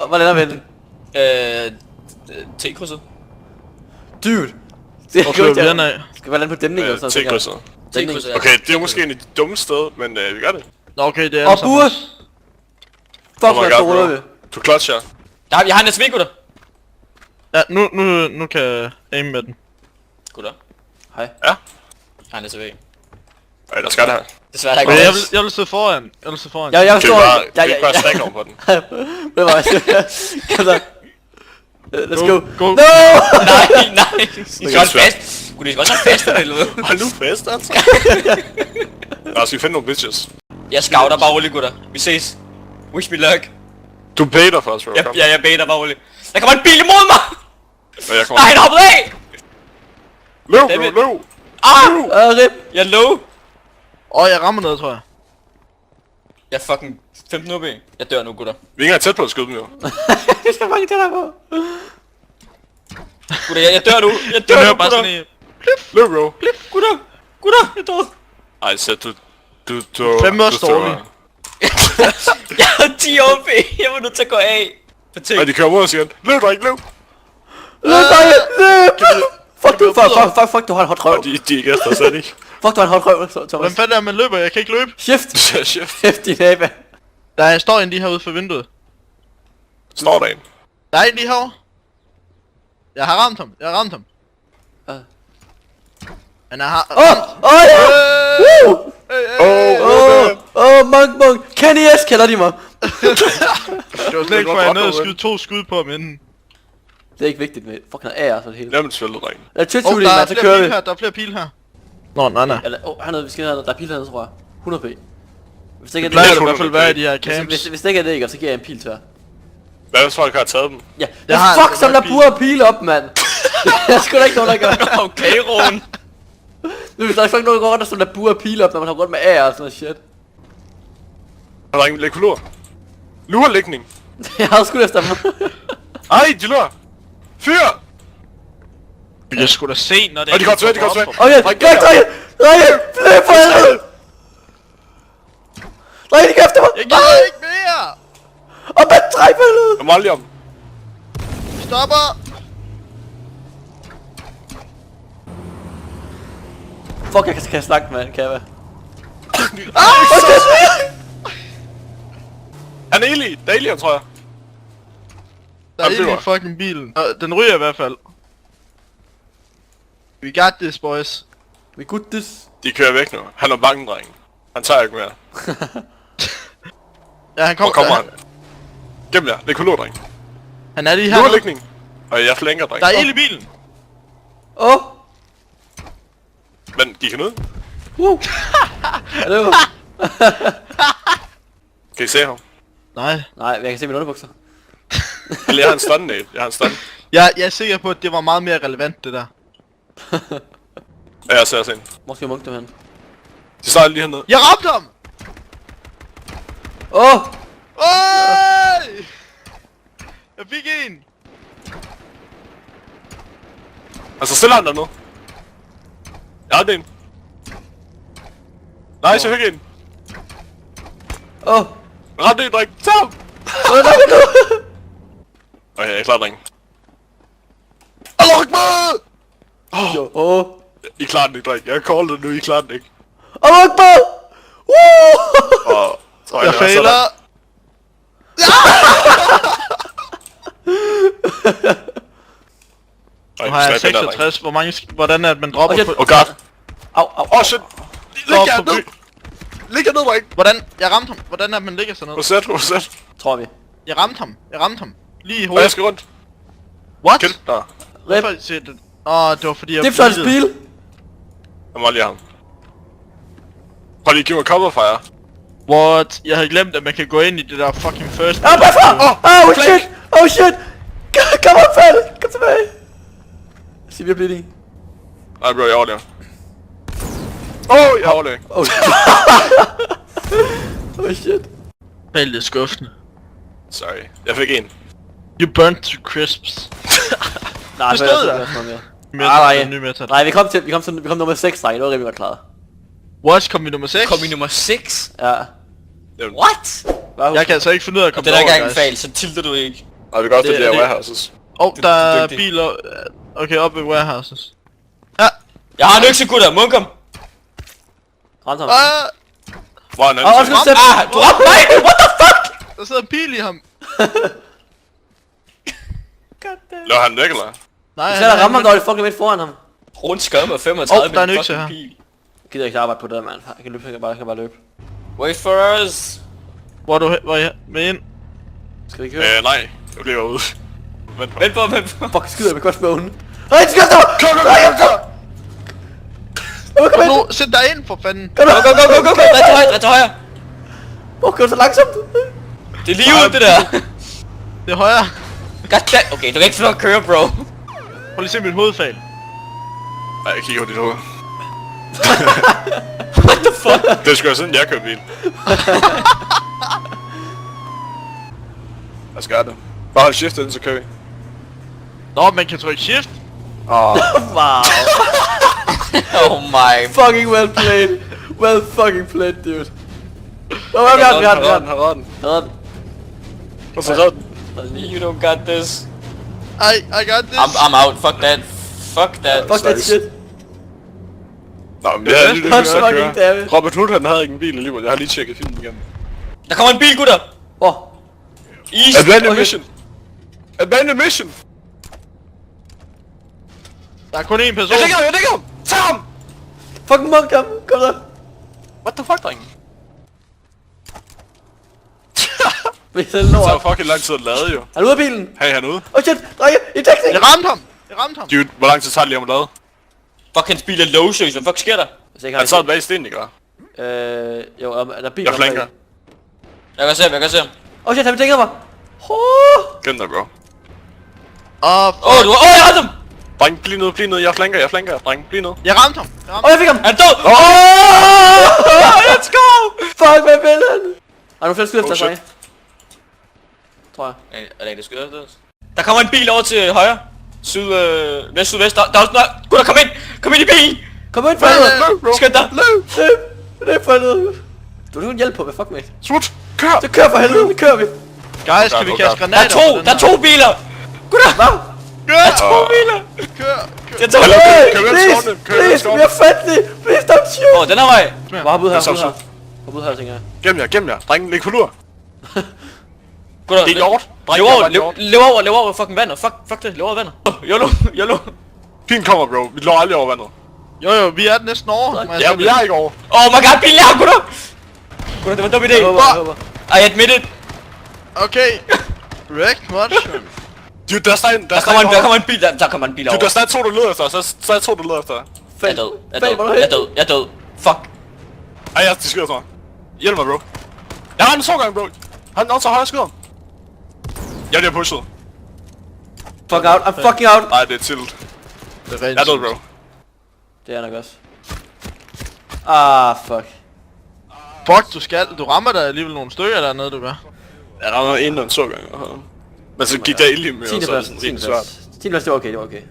Hvor lander vi den? T-krydset. Dude! Det Hvor kører vi den af? Skal vi lande på dæmning eller sådan noget? T-krydset. T-krydset, ja. Okay, det er måske en af de dumme steder, men vi gør det. Nå, okay, det er Og alle sammen. burs! Fuck, Oh my hvor god, stoler bro. vi. Du clutcher. Jeg har en SMG, gutter. Ja, nu kan jeg aim med den. Gutter. Hej. Ja. Jeg har en SMG. Ej, der skal det her. Desværre har jeg Okay, ikke jeg vil sidde foran. Jeg vil sidde foran. Jeg Kan vi står... bare, kan vi ikke bare stack over på den? Ved du hvad? Kom så. Let's go. Go. No! Nej. I skal holde fast. Gud, I skal også holde fast, eller hvad? Hold nu fast, altså. Lad os finde nogle bitches. Jeg scouter bare roligt, gutter. Vi ses. Wish me luck. Du baiter for os, bro. Kom. Jeg baiter bare roligt. Der kommer en bil imod mig! Og jeg kommer. Nej, han hoppede af! Løb, David. bro, løb! Rip. Jeg er low. Jeg rammer noget, tror jeg. Jeg er fucking 15 OB. Jeg dør nu, gutter. Vi er ikke engang tæt på at skyde dem, jo. Vi skal mange tættere på. Gutter, jeg dør nu. Jeg Den dør hører nu, bare gutter. sådan en... Løb, bro. Gutter, jeg er død. Ej, så du... Fem også dårlig. Jeg har 10 OB. Jeg var nødt til at gå af. For ting. Ej, de kører mod os igen. Løb, dreng, løb! Løb, drenge! Løb! Fuck du, fuck, du har en hot røv. Og de er ikke efter, så er de ikke. Fuck, du har en hot røv, Thomas. Hvordan fanden er man løber? Jeg kan ikke løbe. Shift! Chef. Shift din næbe. Der står en lige herude for vinduet. Står der en. Der er en lige herovre. Jeg har ramt ham. Han er har... Ja! Hey. Monk. Kenny S kalder de mig. Det var slet ikke for, at jeg nåede at skyde 2 skud på ham inden. Det er ikke vigtigt med fucking AR så det hele. Lad mig svælde, dreng. Lad twitch Der shooting, er man, så flere kører pile vi. her, der er flere pile her. Nå, nej. Eller, hernede, vi skal ned, der er pil hernede, tror jeg. 100 p. Hvis det ikke er Plejer det, det i hvert fald være i de her camps. hvis det ikke er det, ikke, så giver jeg en pil til jer. Hvad hvis folk har taget dem? Ja, Jeg har fuck altså som der pil. bruger pile op, mand. Jeg er sgu da ikke nogen, der gør. Okay, Ron. Nu er der ikke nogen, der går rundt og som der bruger pile op, når man har rundt med AR og sådan noget shit. Og dreng, læg kulur. Lurlægning. Jeg har skudt efter dem. Ej, de lurer. Fyr! Jeg skulle da se, når det Og de kommer tilbage, de kommer tilbage. Okay, Dreng, drenge, løb for helvede. Drenge, de kan efter mig. Jeg gider ikke mere! Og med træk for helvede. Jeg må aldrig om. Stopper! Fuck, jeg kan snakke, mand, kan jeg? Han er Eli. Det er Elian, tror jeg. Der er Han en i flyver. fucking bilen. Den ryger i hvert fald. We got this, boys. We good this. De kører væk nu. Han er bange, dreng. Han tager ikke mere. Ja, han Hvor kommer han? Gem jer. Læg kulur, dreng. Han er lige her. Lurlægning. Og jeg flanker, dreng. Der er ild i bilen. Åh. Men gik han ud? Er det var? Kan I se ham? Nej. Nej, men jeg kan se mine underbukser. Eller jeg har en stun, Nate. Jeg har en stun. Jeg er sikker på, at det var meget mere relevant, det der. Ja, jeg ser også en. Hvor skal jeg munke dem hen? De starter lige hernede. Jeg ramte ham! Åh! Øj! Jeg fik en! Altså, stiller han dernede. Jeg har en. Nej, så fik jeg en. Åh! Ret en, dreng. Tag ham! Hvad er det nu? Okay, jeg er klar, dreng. Allah Akbar! Jo, åh! I klarer den ikke, dreng. Jeg har callet det nu, I klarer den ikke. Allah Akbar! Og... tror Jeg det var sådan. fejler! Ej, Nu har jeg snap den der, dreng. 66. Hvor mange... Hvordan er det, man dropper Okay. på... Oh god. Au. Shit. Læg Drop jer på ned. by. Læg jer ned, dreng. Hvordan... Jeg ramte ham. Hvordan er det, man ligger sådan noget? Roset. Tror vi. Jeg ramte ham. Lige i Og jeg hovedet. skal rundt. What? Kill. Der. Rip. Hvorfor siger det? Det var fordi jeg... Dipshot's bleedede. pil. Jeg må lige have ham. Prøv lige at give mig cover fire. What? Jeg havde glemt, at man kan gå ind i det der fucking first... Ah, bagfra! Oh shit! Oh shit! Kom op, fald! Kom tilbage! Sig, vi er blevet i. Nej, bro, jeg overlever. Jeg overlever. Oh shit. Oh shit. Vældig skuffende. Sorry. Jeg fik en. You burnt to crisps. Nej, Det så stod er der. sådan mere. Meta, ny meta. Nej, vi kom nummer 6, drenge. Det var rimelig godt klaret. What? Kom vi nummer 6? Kom i nummer 6? Ja. What? Bare Jeg kan altså ikke finde ud af at Og komme den er over, gang en guys. fejl, så tilter du ikke. Og vi kan også Det- det der det- warehouses. Der er dygtig. biler... Okay, op ved warehouses. Jeg har en økse, gutter. Må komme. Rent ham. Hvor er en Åh, anden undskyld, ting? Steff. Du ramte mig! What the fuck? Der sidder en bil i ham. Lå han væk, eller? Nej, Så der rammer ham, når det fucking midt foran ham. Rundt skød med 35 der er en med økse fucking her. pil. Jeg gider ikke arbejde på det der, mand. Jeg kan løbe, jeg kan bare løbe. Wait for us. Hvor er du hvor er jeg med ind? Skal vi ikke høre? Nej. Jeg bliver ude. Vent på. Vent på. Fuck, jeg skyder med crossbowen. Nej, det skal stå! Kom! Kom ind! Nu, sæt dig ind for fanden. Kom Go, nu! go, go, go, go, go. Red til højre. Hvor går du så langsomt? Det er lige ud, det der. Det er højre. Goddammit. Okay, du kan ikke slå køre, bro. Prøv lige at se mit hovedfag. Nej, jeg kigger på dit hoved. What the fuck? Det skulle jeg siden jeg kørte bil. Jeg skal det. Bare hold shift ind, så kører vi. Nå, man kan trykke shift. Wow. Oh my. Fucking well played. Well fucking played, dude. Åh, vi har den. Han redder den. Redder den. Og så redder den. You don't got this. I got this. I'm out. Fuck that. Fuck that. Fuck that shit. Nå, men jeg havde lige Han lyst til at fucking køre. David. Robert Hood, han havde ikke en bil alligevel. Jeg har lige tjekket filmen igen. Der kommer en bil, gutter. Hvor? East. Abandoned mission! Abandoned mission! Der er kun én person. Jeg ligger ham! Tag ham! Fucking monk, kom der. What the fuck, drenge? Vi er selv Det tager lort. fucking lang tid at lade, jo. Er du ude af bilen? Hey, han er ude. Oh shit, drenge, i taxi! Jeg ramte ham. Dude, hvor lang tid tager det lige om at lade? Fuck, hans bil er low seriøst. Hvad fuck sker der? Hvis jeg ikke Han sad har bag sten, ikke? jo, er der bil Jeg flanker. Jeg kan se ham. Oh shit, han vil tænke mig. Glem dig, bro. Åh, Jeg ramte ham. Dreng, bliv ned. Jeg flanker. Dreng, bliv ned. jeg ramte ham. Jeg fik ham! Han er død. Let's go! Fuck, hvad vil han? Har du flere skud efter Oh, shit. sig? Tror jeg. Er det ikke det skyder efter os? Der kommer en bil over til højre. Sydvest. Der er også noget. Gutter, kom ind. Kom ind i bilen. Kom ind for helvede! Skynd dig. Løb for helvede! Du kan hjælpe på, hvad fuck med? Smut! Kør! Så kør for helvede, nu kører vi! Guys, skal vi kaste Der granater er på den to her? biler. Gutter, Hvad? der er to biler. Kør. Jeg tager Hey, kør ind i please, skoven, kør ind i please, skoven. we are friendly! Please don't shoot! Den her vej. Hvor har ud her, Så, ud så. her. Hop ud her, tænker jeg. Gem jer. Dreng, læg på lur. Gutter, Det er hjort. Dreng, Lev over fucking vandet. Fuck det, lev over vandet. YOLO. Pilen kommer, bro. Vi lå aldrig over vandet. Jo, vi er næsten over. Må jeg Ja, se vi det? er ikke over. Oh my god, bilen er her, gutter. Gutter, det var en dum idé. Jeg håber. I admit it. Okay. Wreck mushroom. Dude, der Der kommer en bil, der kommer en bil over. Dude, der er stadig to, der leder efter os. Der er to, der leder efter dig. Jeg er død. Jeg er død. Fuck. Ej, de skyder til mig. Hjælp mig, bro. Jeg har en 2 gange, bro. Han er også højre skyder. Jeg bliver pushet. Fuck out, I'm fucking out! Nej, det er tilt. Det er Jeg er død, bro. Det er nok også. Ah, fuck. Fuck, du rammer der alligevel nogle stykker dernede, du gør. Jeg rammer en og en 2 gange. Men så gik der ild i mig, og 10. så er det plads, sådan 10. rigtig svært. plads. 10. plads, det var okay, det var okay.